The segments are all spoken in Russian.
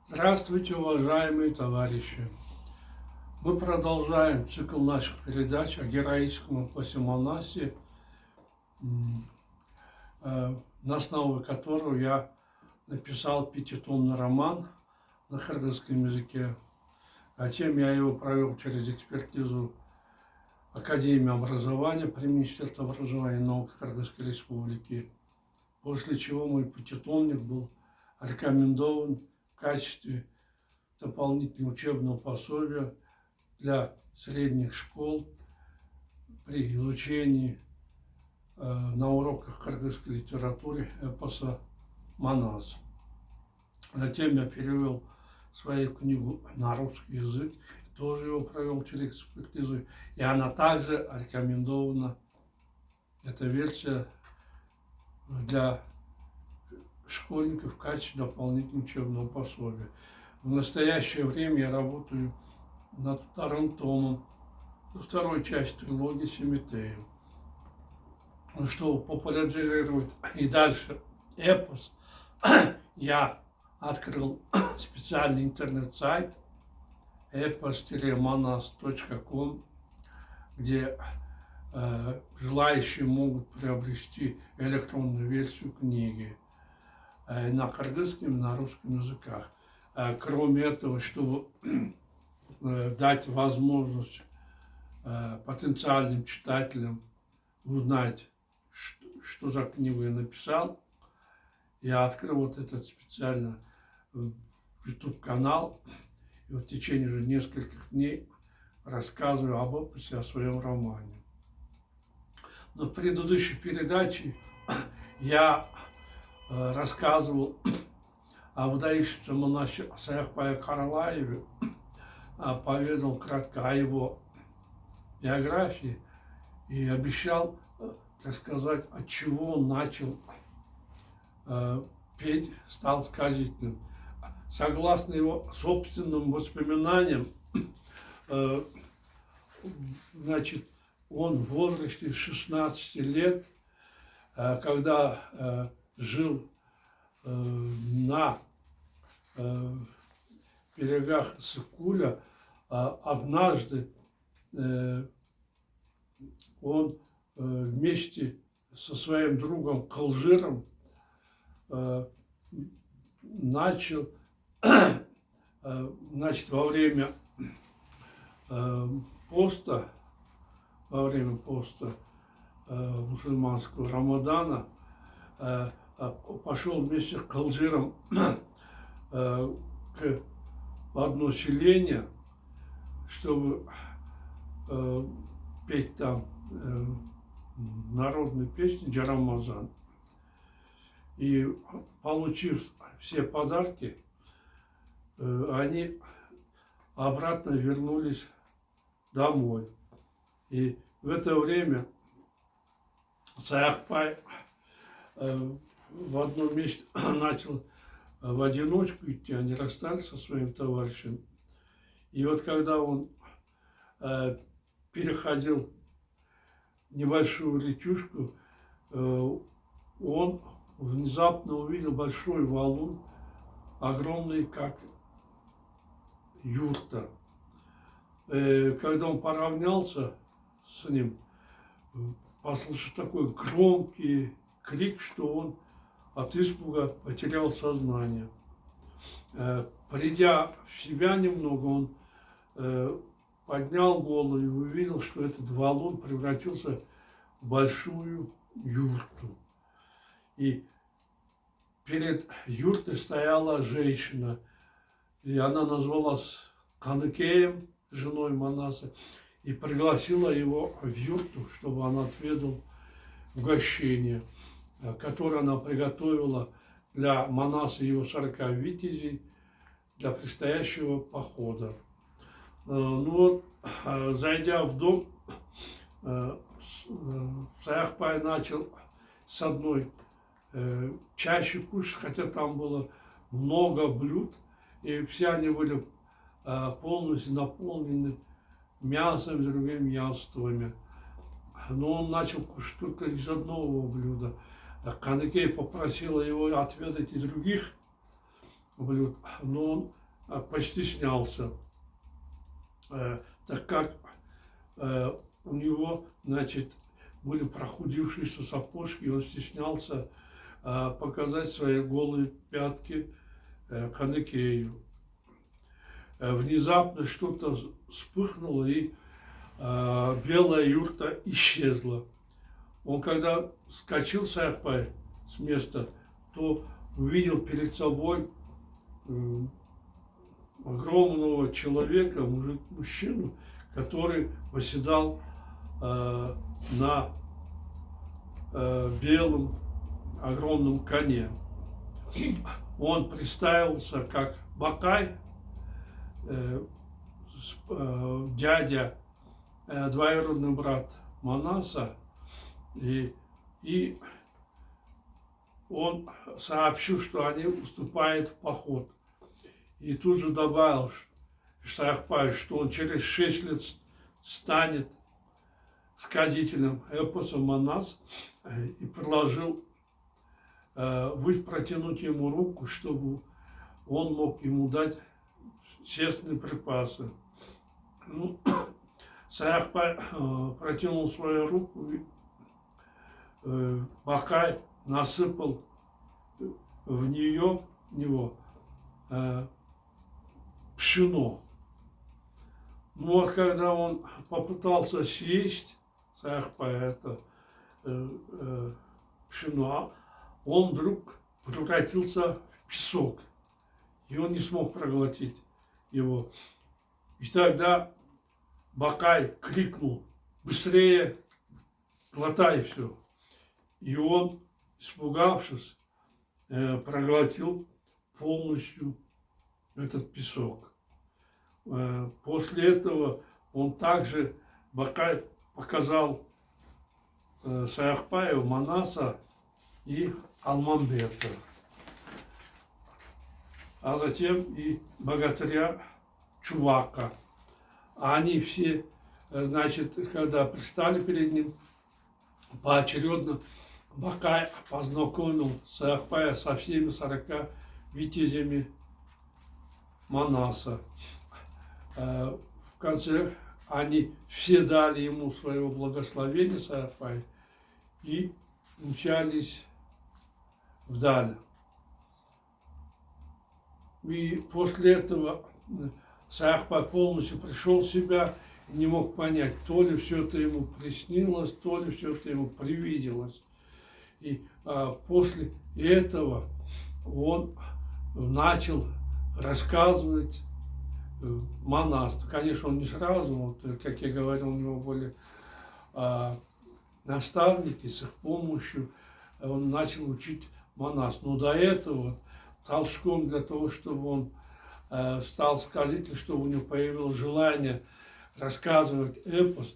Здравствуйте, уважаемые товарищи! Мы продолжаем цикл наших передач о героическом эпосе Манассии, на основе которого я написал пятитомный роман на кыргызском языке. Затем я его провел через экспертизу Академии образования при Министерстве образования и науки Кыргызской Республики, после чего мой пятитомник был рекомендован в качестве дополнительного учебного пособия для средних школ при изучении на уроках кыргызской литературы эпоса Манас. Затем я перевел свою книгу на русский язык, тоже его провел через экспертизу, и она также рекомендована, эта версия, для школьников в качестве дополнительного учебного пособия. В настоящее время я работаю над вторым томом, второй частью трилогии Семетеев. Чтобы популяризировать и дальше эпос, я открыл специальный интернет-сайт epos-manas.com, где желающие могут приобрести электронную версию книги на кыргызском и на русском языках. Кроме этого, чтобы дать возможность потенциальным читателям узнать, что за книгу я написал, я открыл вот этот специально YouTube-канал, и в течение уже нескольких дней рассказываю об опыте, о своем романе. Но в предыдущей передаче я рассказывал о выдающемся монаще Саякбае Каралаеве, поведал кратко о его биографии и обещал рассказать, от чего он начал петь, стал сказителем. Согласно его собственным воспоминаниям, значит, он в возрасте 16 лет, когда жил на берегах Сыкуля, однажды он вместе со своим другом Калжиром начал, значит, во время поста мусульманского Рамадана, пошел вместе с Калжиром в одно селение, чтобы петь там народную песню «Джарамазан». И, получив все подарки, они обратно вернулись домой. И в это время Саякбай в одном месте начал в одиночку идти, они расстались со своим товарищем. И вот когда он переходил небольшую речушку, он внезапно увидел большой валун, огромный, как юрта. Когда он поравнялся с ним, послышал такой громкий крик, что он от испуга потерял сознание. Придя в себя немного, он поднял голову и увидел, что этот валун превратился в большую юрту. И перед юртой стояла женщина, и она назвалась Каныкеем, женой Манаса, и пригласила его в юрту, чтобы он отведал угощение, которое она приготовила для Манаса и его 40 витязей для предстоящего похода. Ну вот, зайдя в дом, Саякбай начал с одной чаще кушать, хотя там было много блюд, и все они были полностью наполнены мясом и другими яствами. Но он начал кушать только из одного блюда. Каныкей попросила его отведать и других блюд, но он постеснялся, так как у него, значит, были прохудившиеся сапожки, и он стеснялся показать свои голые пятки Каныкею. Внезапно что-то вспыхнуло, и белая юрта исчезла. Он, когда скочил Саакпай с места, то увидел перед собой огромного человека, мужчину, который восседал на белом огромном коне. Он представился как Бакай, дядя, двоюродный брат Манаса, и он сообщил, что они уступают в поход. И тут же добавил Саакпай, что он через 6 лет станет сказителем эпоса Манас, и предложил протянуть ему руку, чтобы он мог ему дать честные припасы. Ну, Саакпай протянул свою руку, и Бакай насыпал в него пшено. Ну вот когда он попытался съесть Саакпай это пшено, он вдруг превратился в песок, и он не смог проглотить его. И тогда Бакай крикнул: быстрее глотай все. И он, испугавшись, проглотил полностью этот песок. После этого он также, Бакай, показал Саакпаю Манаса и Алмамбета, а затем и богатыря Чувака. А они все, значит, когда пристали перед ним, поочередно Бакай познакомил Саакпая со всеми 40 витязями Манаса. В конце они все дали ему своего благословения, Саакпай, и мчались вдаль. И после этого Саакпай полностью пришел в себя, не мог понять, то ли все это ему приснилось, то ли все это ему привиделось. И после этого он начал рассказывать Манас. Конечно, он не сразу, вот, как я говорил, у него были наставники, с их помощью он начал учить Манас. Но до этого толчком для того, чтобы он стал сказителем, чтобы у него появилось желание рассказывать эпос,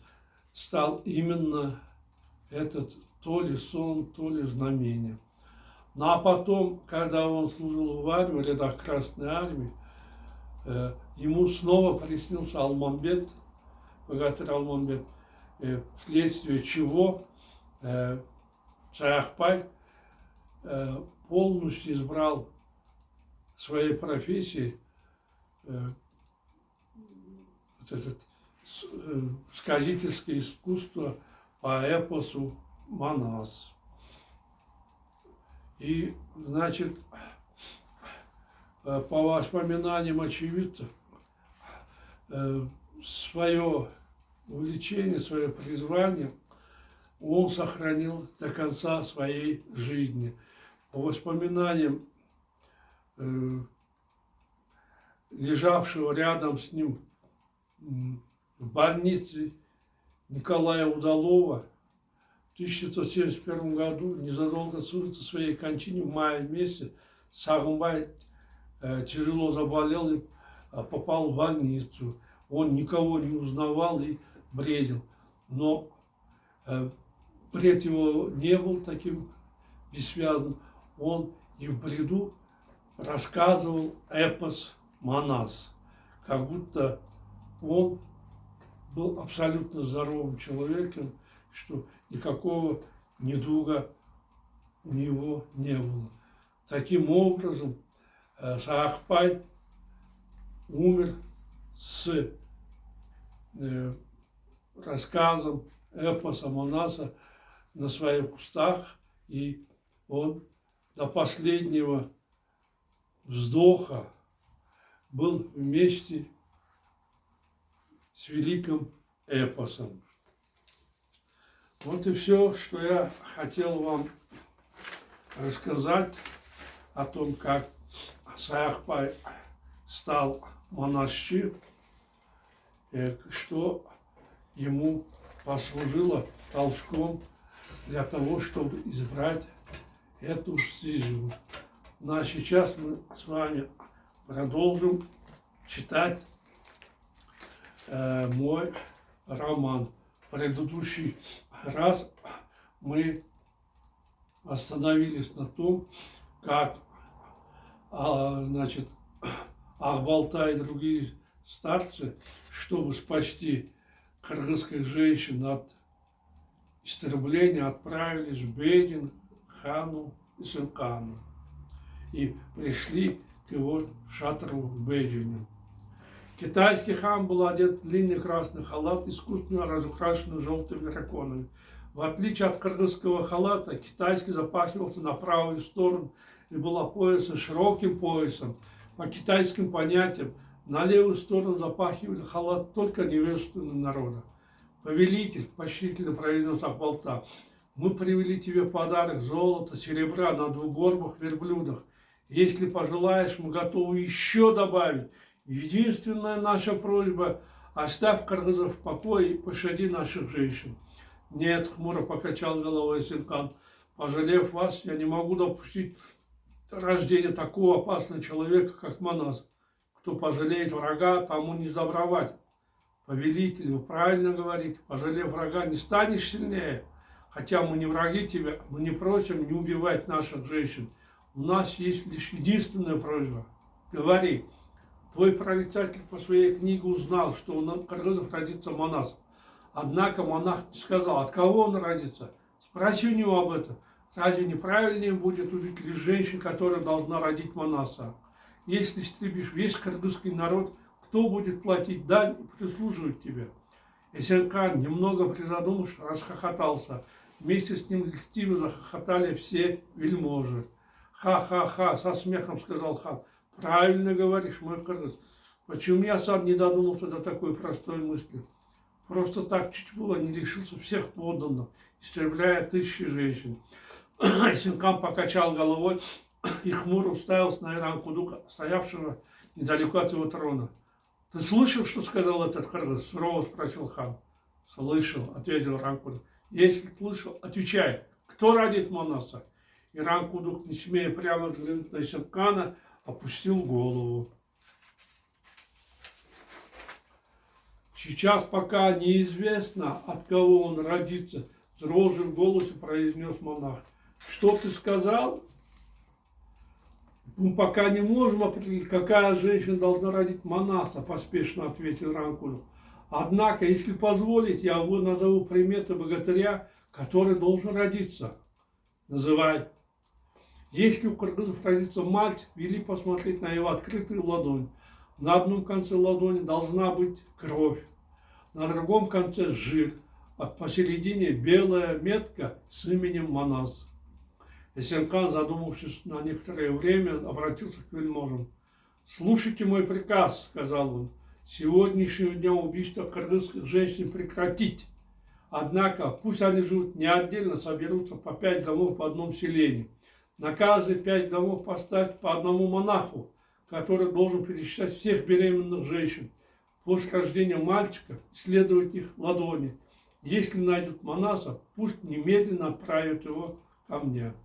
стал именно этот то ли сон, то ли знамение. Ну а потом, когда он служил в армии, в рядах Красной Армии, ему снова приснился Алмамбет, богатырь Алмамбет, вследствие чего Саакпай полностью избрал своей профессии сказительское искусство по эпосу Манас. И, значит, по воспоминаниям очевидцев, свое увлечение, свое призвание он сохранил до конца своей жизни. По воспоминаниям лежавшего рядом с ним в больнице Николая Удалова в 1971 году, незадолго до своей кончины, в мае месяце, Сагынбай тяжело заболел и попал в больницу. Он никого не узнавал и бредил. Но бред его не был таким бессвязным. Он и в бреду рассказывал эпос Манас, как будто он был абсолютно здоровым человеком, что никакого недуга у него не было. Таким образом, Саахпай умер с рассказом, эпосом Манаса на своих устах, и он до последнего вздоха был вместе с великим эпосом. Вот и все, что я хотел вам рассказать о том, как Саахпай стал монаши, что ему послужило толчком для того, чтобы избрать эту стезю. Ну а сейчас мы с вами продолжим читать мой роман. В предыдущий раз мы остановились на том, как значит, Ах-Балтай и другие старцы, чтобы спасти кыргызских женщин от истребления, отправились в Бедин, хану Есенкану и пришли к его шатру в Бедине. Китайский хан был одет в длинный красный халат, искусственно разукрашенный желтыми драконами. В отличие от кыргызского халата, китайский запахивался на правую сторону и был опоясан широким поясом. По китайским понятиям, на левую сторону запахивали халат только невежественного народа. «Повелитель», – почтительно произнес Ах-Балта, – «мы привели тебе подарок золота, серебра на двугорбых верблюдах. Если пожелаешь, мы готовы еще добавить. Единственная наша просьба – оставь кыргызов в покое и пощади наших женщин». «Нет», – хмуро покачал головой Есенкан, – «пожалев вас, я не могу допустить рождения такого опасного человека, как Манас. Кто пожалеет врага, тому не сдобровать». «Повелитель, вы правильно говорите, пожалев врага, не станешь сильнее. Хотя мы не враги тебя, мы не просим не убивать наших женщин. У нас есть лишь единственная просьба. Говори». «Твой прорицатель по своей книге узнал, что у кыргызов родится Манас. Однако монах не сказал, от кого он родится. Спроси у него об этом. Разве неправильнее будет убить лишь женщин, которая должна родить Манаса? Если истребишь весь кыргызский народ, кто будет платить дань и прислуживать тебе?» Есенкан, немного призадумавшись, расхохотался. Вместе с ним льстиво захохотали все вельможи. «Ха-ха-ха!» – со смехом сказал хан. «Правильно говоришь, мой кыргыз. Почему я сам не додумался до такой простой мысли? Просто так чуть было не лишился всех подданных, истребляя тысячи женщин». Есенкан покачал головой и хмуро уставился на Иранкудука, стоявшего недалеко от его трона. «Ты слышал, что сказал этот кыргыз?» – сурово спросил хан. «Слышал», – ответил Иранкудук. «Если слышал, отвечай, кто родит Манаса?» Иранкудук, не смея прямо взглянуть на Есенкана, опустил голову. «Сейчас пока неизвестно, от кого он родится», – с дрожью в голосе произнес монах. «Что ты сказал?» «Мы пока не можем определить, какая женщина должна родить Манаса», – поспешно ответил Иранкудук. «Однако, если позволить, я назову приметы богатыря, который должен родиться». «Называй». «Если у кыргызов родится мальчик, вели посмотреть на его открытую ладонь. На одном конце ладони должна быть кровь, на другом конце жир, а посередине белая метка с именем Манас». Есенкан, задумавшись на некоторое время, обратился к вельможам. «Слушайте мой приказ», — сказал он, — «с сегодняшнего дня убийство кыргызских женщин прекратить. Однако пусть они живут не отдельно, соберутся по 5 домов в одном селении. На каждые 5 домов поставить по одному монаху, который должен пересчитать всех беременных женщин. После рождения мальчика исследовать их ладони. Если найдут Манаса, пусть немедленно отправят его ко мне».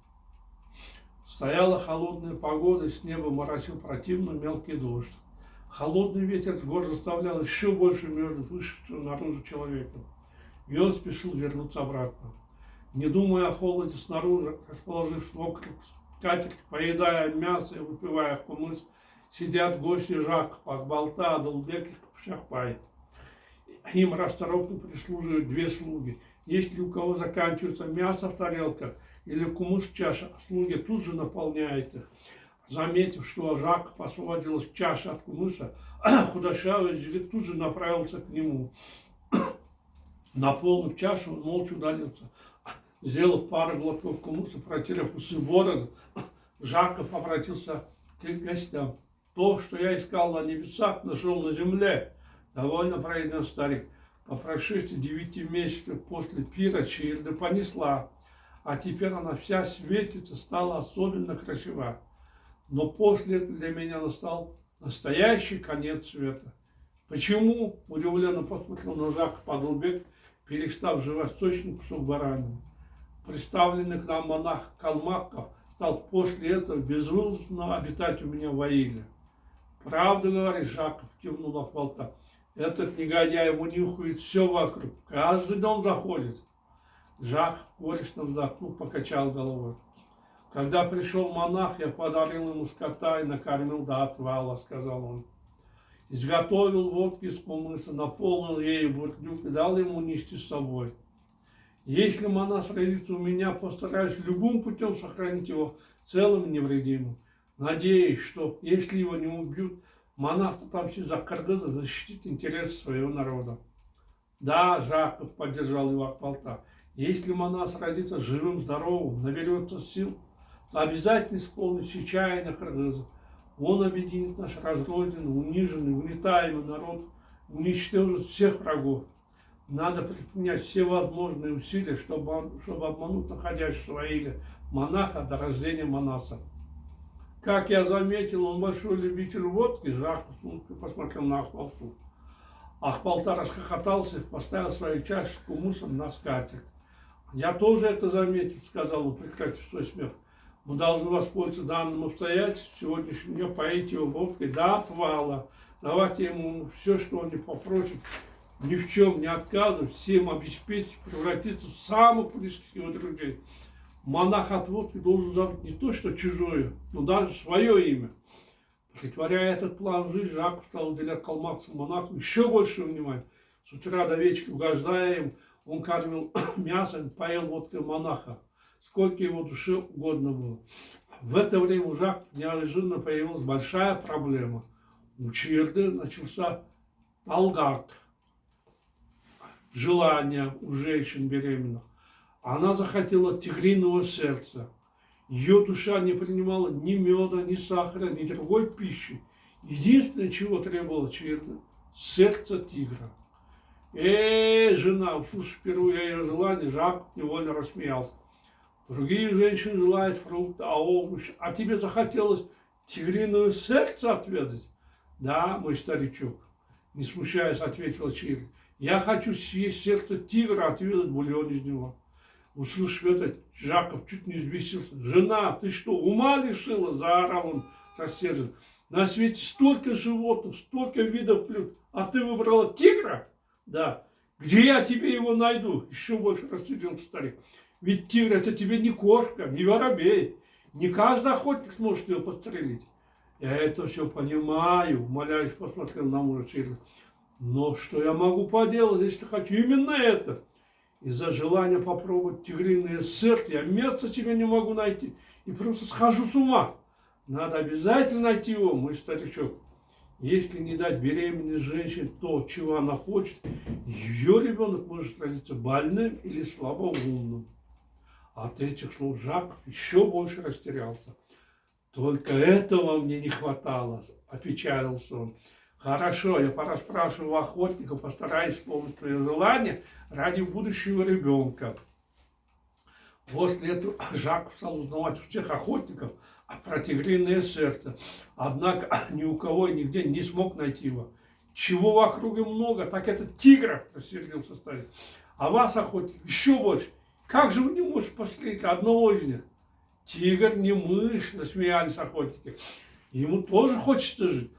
Стояла холодная погода, и с неба моросил противный мелкий дождь. Холодный ветер с гор заставлял еще больше мерзнуть вышедшего наружу человека. И он спешил вернуться обратно. Не думая о холоде снаружи, расположившись вокруг скатерти, поедая мясо и выпивая кумыс, сидят гости Жак, Ах-Балта, Адылбек и Шахпай. Им расторопно прислуживают 2 слуги. Если у кого заканчивается мясо в тарелках или кумыс в чашах, слуги тут же наполняют их. заметив, что Жак освободилась чаша от кумыса, худощавый жрец тут же направился к нему. Наполнив чашу, он молча удалился. Сделав пару глотков кумыса, протерев усы бороду, Жаков обратился к гостям. То, что я искал на небесах, нашел на земле. Довольно, произнес старик. По прошествии 9 месяцев после пира Чаирда понесла, а теперь она вся светится, стала особенно красива. Но после этого для меня настал настоящий конец света. Почему? Удивленно посмотрел на Жака Падлбек, перестав жевать сочный кусок баранины. Представленный к нам монах Калмаков стал после этого безвылазно обитать у меня в Аиле. Правда, говорит Жаков, кивнул Ахвалта. Этот негодяй вынюхивает все вокруг, каждый дом заходит. Жак горестно вздохнул, покачал головой. Когда пришел монах, я подарил ему скота и накормил до отвала, сказал он. Изготовил водки из кумыса, наполнил ею бурдюк и дал ему нести с собой. Если монах родится у меня, постараюсь любым путем сохранить его целым и невредимым. Надеюсь, что если его не убьют, монах отомстит за кыргыза, защитит интересы своего народа. Да, Жаков поддержал его Ахвалта. Если монах родится живым, здоровым, наберется сил, то обязательно исполнит все чаяния кыргызов. Он объединит наш разрозненный, униженный, угнетаемый народ, уничтожит всех врагов. Надо предпринять все возможные усилия, чтобы обмануть находящегося в Аиле монаха до рождения монаса. Как я заметил, он большой любитель водки. Жак посмотрел на Ахвалту. Ахвалта расхохотался и поставил свою чашечку мусом на скатерть. Я тоже это заметил, сказал он, прекратив свой смех. Мы должны воспользоваться данным обстоятельством, сегодняшним днем поить его водкой до отвала. Давайте ему все, что он не попросит, ни в чем не отказывать, всем обеспечить, превратиться в самых близких его друзей. Монах от водки должен забыть не то, что чужое, но даже свое имя. Притворяя этот план в жизнь, Жаков стал уделять калмакскому монаху еще больше внимания. С утра до вечера, угождая им, он кормил мясом, поел водкой монаха, сколько его душе угодно было. В это время у Жака неожиданно появилась большая проблема. У Чаирды начался талгак, желание у женщин беременных. Она захотела тигриного сердца. Ее душа не принимала ни меда, ни сахара, ни другой пищи. Единственное, чего требовала Чаирда – сердце тигра. Жена, услышав впервые ее желание, Жак невольно рассмеялся. Другие женщины желают фрукты, овощи. А тебе захотелось тигриное сердце отведать? Да, мой старичок, не смущаясь, ответила Чаирда. Я хочу съесть сердце тигра, отведать бульон из него. Услышав это, Жаков чуть не взбесился. Жена, ты что, ума лишила? Заорал он рассерженно. На свете столько животных, столько видов плют, а ты выбрала тигра? Да. Где я тебе его найду? Еще больше рассердился старик. Ведь тигр это тебе не кошка, не воробей. Не каждый охотник сможет его подстрелить. Я это все понимаю, умоляюсь, посмотрел на мужа Чаирда. Но что я могу поделать, если хочу именно это? Из-за желания попробовать тигриный сердце я места себе не могу найти. И просто схожу с ума. Надо обязательно найти его, мой старичок. Если не дать беременной женщине то, чего она хочет, ее ребенок может родиться больным или слабоумным. От этих слов Жаков еще больше растерялся. Только этого мне не хватало, опечалился он. Хорошо, я порасспрашиваю охотников, постараюсь исполнить твое желание ради будущего ребенка. После этого Жаков стал узнавать у всех охотников про тигриное сердце. Однако ни у кого и нигде не смог найти его. Чего в округе много, так это тигра, рассердился старик. А вас, охотник, еще больше. Как же вы не можете посмотреть одного из них? Тигр не мышь, засмеялись охотники. Ему тоже хочется жить.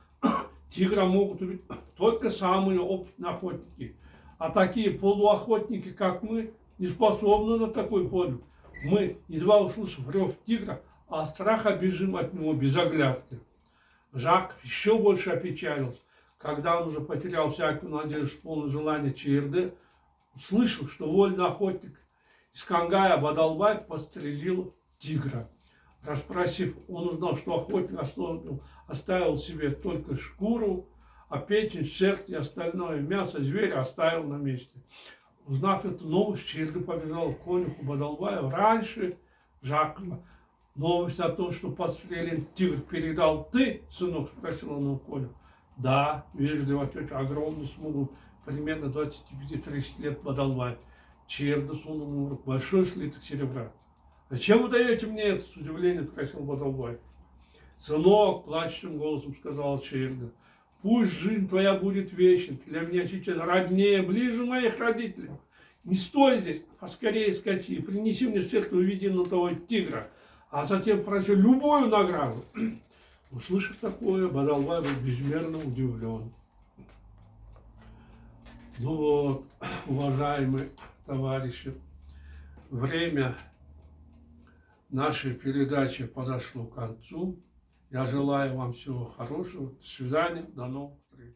Тигра могут убить только самые опытные охотники. А такие полуохотники, как мы, не способны на такой подвиг. Мы, едва услышав рев тигра, от страха бежим от него без оглядки. Жак еще больше опечалился. Когда он уже потерял всякую надежду, исполнил желание Чаирды, услышал, что вольный охотник из Кангая Бадалбай подстрелил тигра. Расспросив, он узнал, что охотник оставил себе только шкуру, а печень, шерсть и остальное мясо зверя оставил на месте. Узнав эту новость, Чирда побежал к конюху Бадалбаю раньше Жакова. Новость о том, что подстрелен тигр, передал ты, сынок, спросил он у конюха. Да, вежливо ответил огромный смуглый, примерно 25-30 лет Бадалбай. Чирда сунул ему в руку большой слиток серебра. «Зачем вы даете мне это?» — с удивлением спросил Бадалбай. «Сынок», — плачущим голосом сказал Чирда, — «пусть жизнь твоя будет вечной. Для меня сейчас роднее, ближе моих родителей. Не стой здесь, а скорее скачи и принеси мне в жертву виденного того тигра, а затем проси любую награду». Услышав такое, Бадалбай был безмерно удивлен. Ну вот, уважаемые товарищи, время нашей передачи подошло к концу. Я желаю вам всего хорошего. До свидания. До новых встреч.